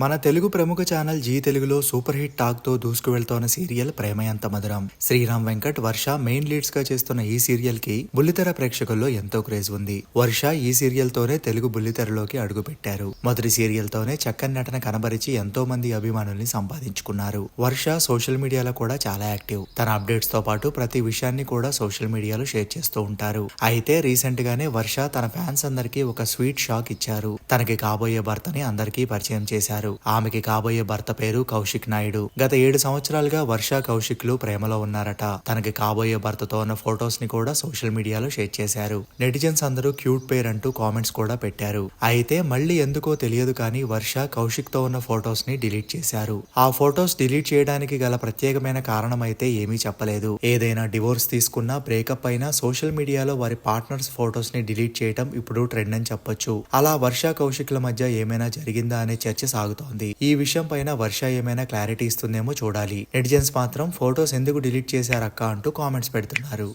మన తెలుగు ప్రముఖ channel G తెలుగులో సూపర్ హిట్ టాక్ తో దూసుకు వెళ్తోన్న సీరియల్ ప్రేమ ఎంత మధురం. శ్రీరామ్ వెంకట్, వర్ష మెయిన్ లీడ్స్ గా చేస్తున్న ఈ సీరియల్ కి బుల్లితెర ప్రేక్షకుల్లో ఎంతో క్రేజ్ ఉంది. వర్ష ఈ సీరియల్ తోనే తెలుగు బుల్లితెరలోకి అడుగు పెట్టారు. మొదటి సీరియల్ తోనే చక్కని నటన కనబరిచి ఎంతో మంది అభిమానుల్ని సంపాదించుకున్నారు. వర్ష సోషల్ మీడియాలో కూడా చాలా యాక్టివ్. తన అప్డేట్స్ తో పాటు ప్రతి విషయాన్ని కూడా సోషల్ మీడియాలో షేర్ చేస్తూ ఉంటారు. అయితే రీసెంట్ గానే వర్ష తన ఫ్యాన్స్ అందరికీ ఒక స్వీట్ షాక్ ఇచ్చారు. తనకి కాబోయే భర్తని అందరికీ పరిచయం చేశారు. ఆమెకి కాబోయే భర్త పేరు కౌశిక్ నాయుడు. గత 7 సంవత్సరాలుగా వర్ష కౌశిక్ లు ప్రేమలో ఉన్నారట. తనకి కాబోయే భర్తతో ఉన్న ఫొటోస్ ని కూడా సోషల్ మీడియాలో షేర్ చేశారు. నెటిజన్స్ అందరూ క్యూట్ పేర్ అంటూ కామెంట్స్ కూడా పెట్టారు. అయితే మళ్ళీ ఎందుకో తెలియదు కానీ వర్ష కౌశిక్ తో ఉన్న ఫొటోస్ ని డిలీట్ చేశారు. ఆ ఫొటోస్ డిలీట్ చేయడానికి గల ప్రత్యేకమైన కారణం అయితే ఏమీ చెప్పలేదు. ఏదైనా డివోర్స్ తీసుకున్నా, బ్రేకప్ అయినా సోషల్ మీడియాలో వారి పార్ట్నర్స్ ఫొటోస్ ని డిలీట్ చేయడం ఇప్పుడు ట్రెండ్ అని చెప్పొచ్చు. అలా వర్ష కౌశిక్ ల మధ్య ఏమైనా జరిగిందా అనే చర్చ సాగుతోంది. ఈ విషయం పైన వర్ష ఏమైనా క్లారిటీ ఇస్తుందేమో చూడాలి. నెటిజన్స్ మాత్రం ఫొటోస్ ఎందుకు డిలీట్ చేశారక్క అంటూ కామెంట్స్ పెడుతున్నారు.